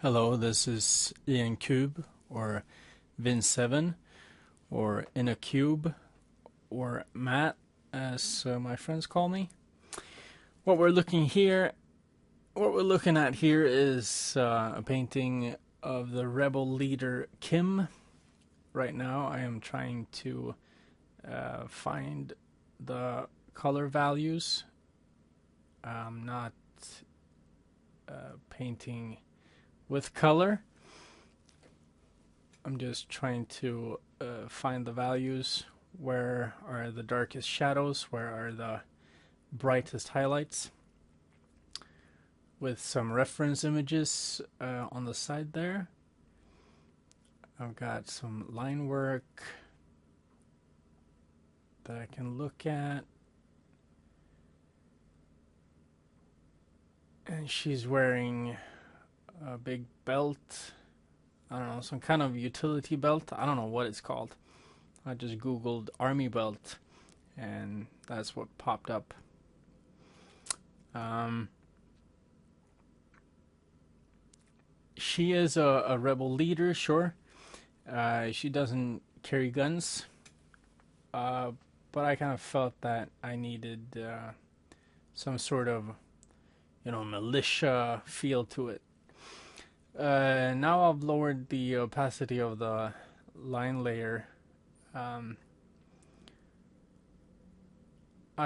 Hello, this is Ian Cube, or Vin7, or In a Cube, or Matt, as my friends call me. What we're looking at here is a painting of the rebel leader Kim. Right now, I am trying to find the color values. I'm not painting with color. I'm just trying to find the values. Where are the darkest shadows? Where are the brightest highlights? With some reference images on the side there. I've got some line work that I can look at. And she's wearing a big belt. I don't know, some kind of utility belt. I don't know what it's called. I just googled army belt and that's what popped up. She is a rebel leader, sure. She doesn't carry guns, but I kind of felt that I needed some sort of, militia feel to it. Now I've lowered the opacity of the line layer. I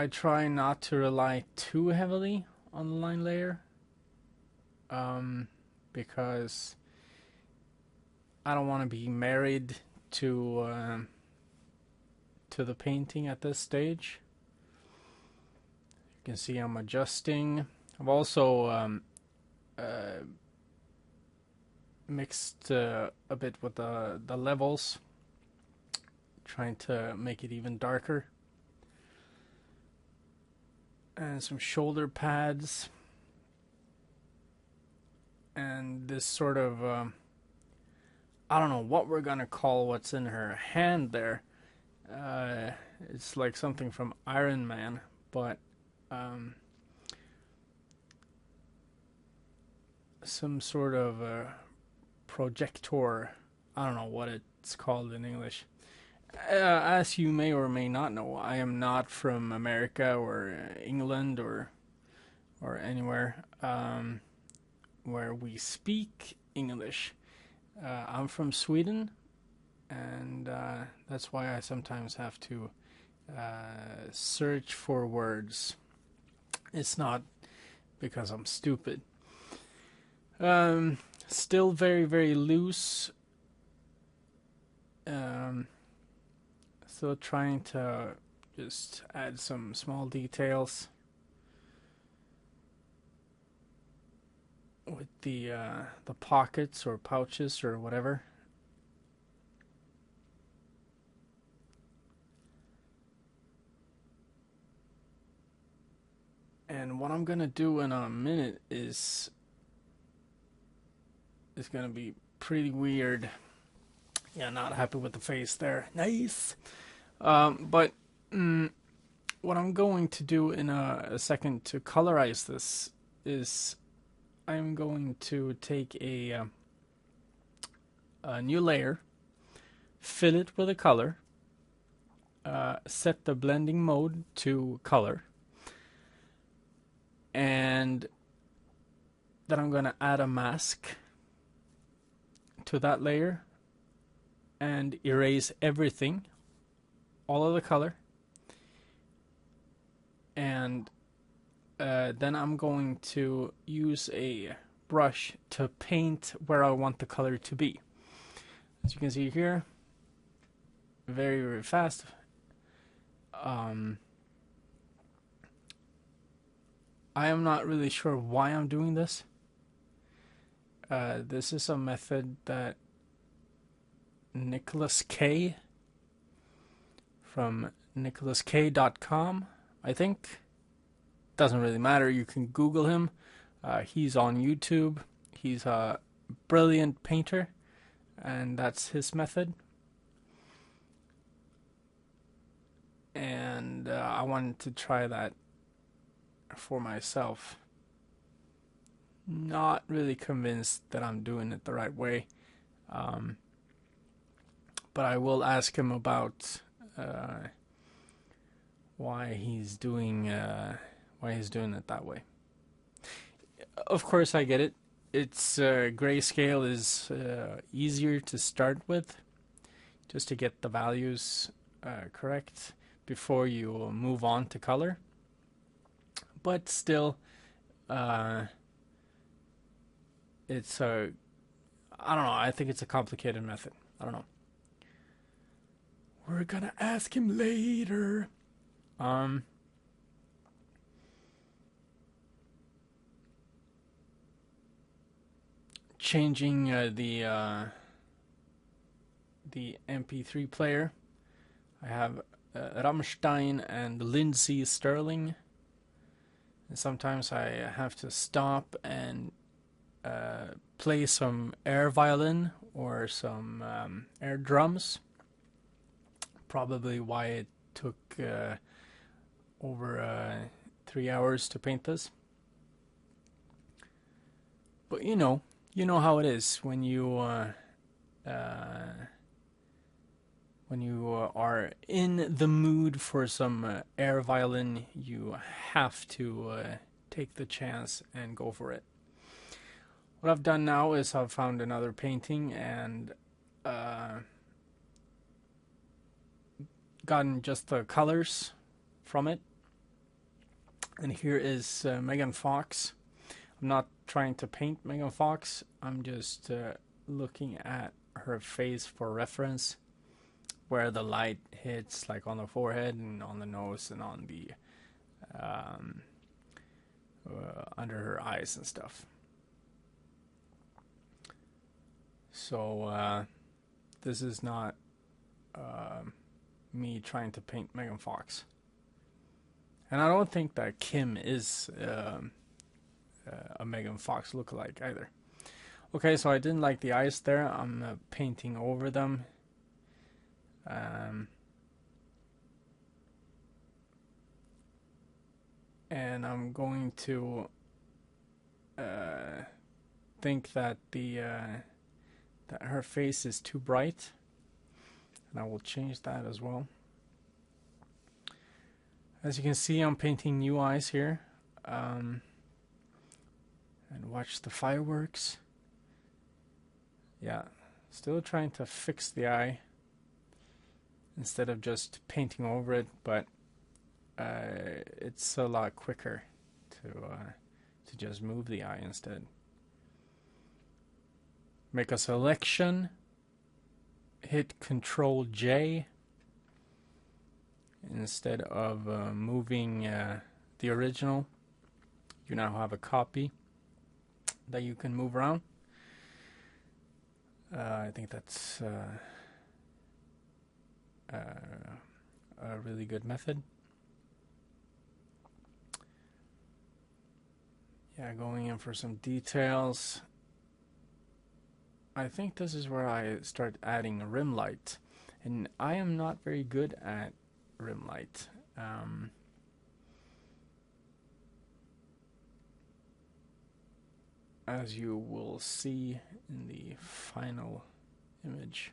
try not to rely too heavily on the line layer because I don't want to be married to the painting at this stage. You can see I'm adjusting. I've also mixed a bit with the levels, trying to make it even darker. And some shoulder pads. And this sort of, I don't know what we're gonna call what's in her hand there. It's like something from Iron Man, but some sort of projector. I don't know what it's called in English. As you may or may not know, I am not from America or England or anywhere where we speak English. I'm from Sweden, and that's why I sometimes have to search for words. It's not because I'm stupid. Still very, very loose. Still trying to just add some small details with the pockets or pouches or whatever. And what I'm gonna do in a minute is gonna be pretty weird. Yeah, not happy with the face there. Nice. But what I'm going to do in a second to colorize this is I'm going to take a new layer, fill it with a color, set the blending mode to color, and then I'm going to add a mask to that layer and erase everything, all of the color, and then I'm going to use a brush to paint where I want the color to be. As you can see here, very, very fast. I am not really sure why I'm doing this. This is a method that Nicholas K from nicholask.com, I think. Doesn't really matter. You can Google him. He's on YouTube. He's a brilliant painter, and that's his method. And I wanted to try that for myself. not really convinced that I'm doing it the right way. Um, but I will ask him about uh, why he's doing it that way. Of course, I get it. It's grayscale is easier to start with, just to get the values correct before you move on to color. But still, uh, it's a I don't know. I think it's a complicated method. I don't know. We're gonna ask him later. Um, changing the MP3 player. I have Rammstein and Lindsey Sterling. And sometimes I have to stop and play some air violin or some air drums. Probably why it took over 3 hours to paint this. But you know how it is when you are in the mood for some air violin, you have to take the chance and go for it. What I've done now is I've found another painting and gotten just the colors from it. And here is Megan Fox. I'm not trying to paint Megan Fox. I'm just looking at her face for reference, where the light hits, like on the forehead and on the nose and on the under her eyes and stuff. So this is not me trying to paint Megan Fox, and I don't think that Kim is a Megan Fox lookalike either. Okay, so I didn't like the eyes there. I'm painting over them. And I'm going to think that that her face is too bright, and I will change that as well. As you can see, I'm painting new eyes here, and watch the fireworks. Yeah, still trying to fix the eye instead of just painting over it, but it's a lot quicker to just move the eye instead. Make a selection, hit Control J instead of moving the original. You now have a copy that you can move around. I think that's a really good method. Yeah, going in for some details. I think this is where I start adding a rim light, and I am not very good at rim light. As you will see in the final image.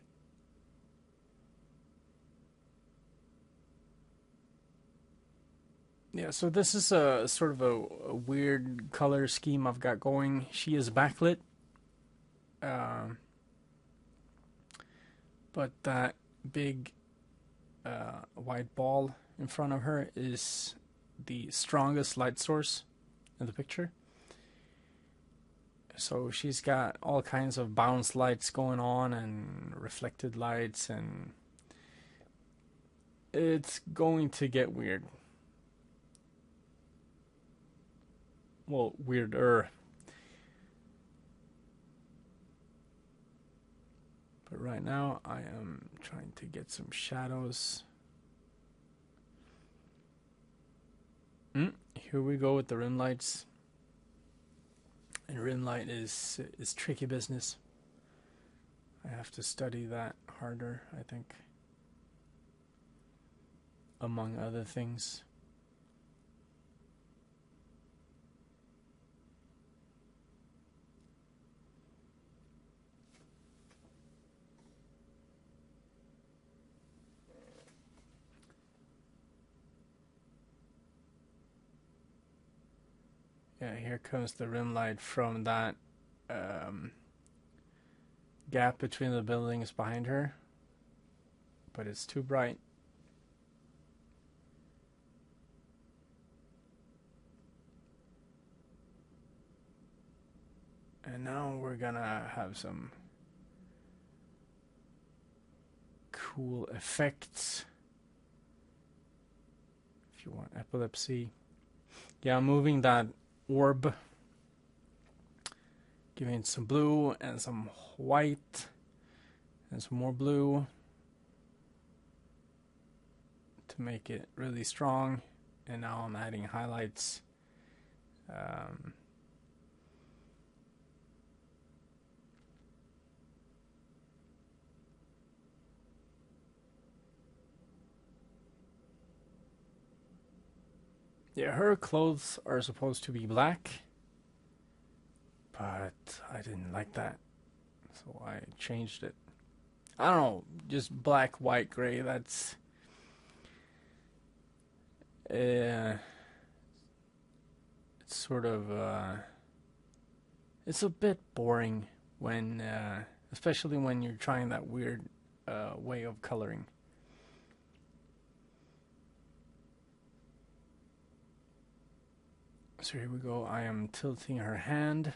Yeah, so this is a sort of a weird color scheme I've got going. She is backlit, but that big white ball in front of her is the strongest light source in the picture. So she's got all kinds of bounce lights going on and reflected lights, and it's going to get weird. Well, weirder. But right now I am trying to get some shadows. Here we go with the rim lights. And rim light is tricky business. I have to study that harder, I think. Among other things. Yeah, here comes the rim light from that gap between the buildings behind her, but it's too bright. And now we're gonna have some cool effects. If you want epilepsy. Yeah, I'm moving that orb, giving it some blue and some white and some more blue to make it really strong. And now I'm adding highlights. Yeah, her clothes are supposed to be black, but I didn't like that, so I changed it. I don't know, just black, white, gray. That's it's sort of it's a bit boring when, especially when you're trying that weird way of coloring. So here we go. I am tilting her hand.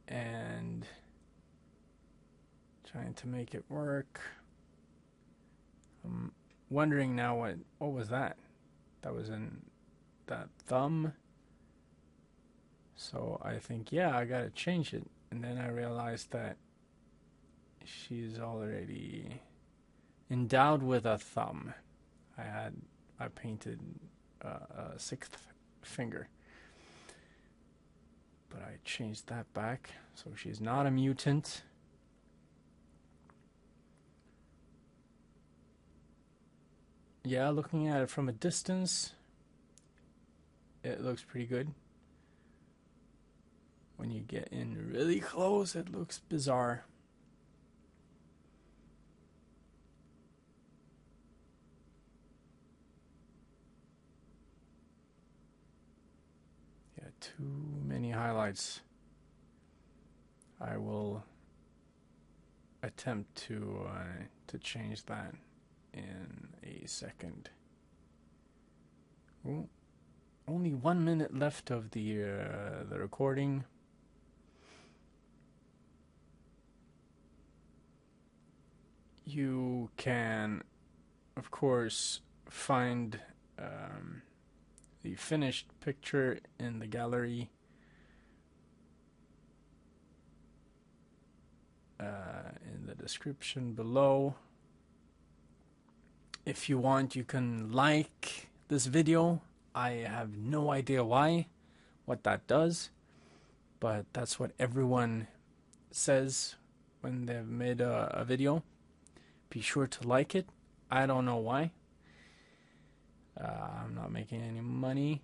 And trying to make it work. I'm wondering now what was that? That was in that thumb. So I think, yeah, I gotta change it. And then I realized that she's already endowed with a thumb. I painted a sixth finger. But I changed that back, so she's not a mutant. Yeah, looking at it from a distance, it looks pretty good. When you get in really close, it looks bizarre. Yeah, too many highlights. I will attempt to change that in a second. Ooh, only 1 minute left of the recording. You can, of course, find the finished picture in the gallery. In the description below. If you want, you can like this video. I have no idea what that does, but that's what everyone says when they've made a video. Be sure to like it. I don't know why. I'm not making any money.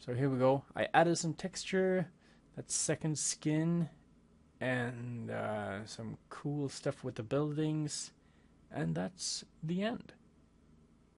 So here we go. I added some texture. That's second skin. And some cool stuff with the buildings. And that's the end.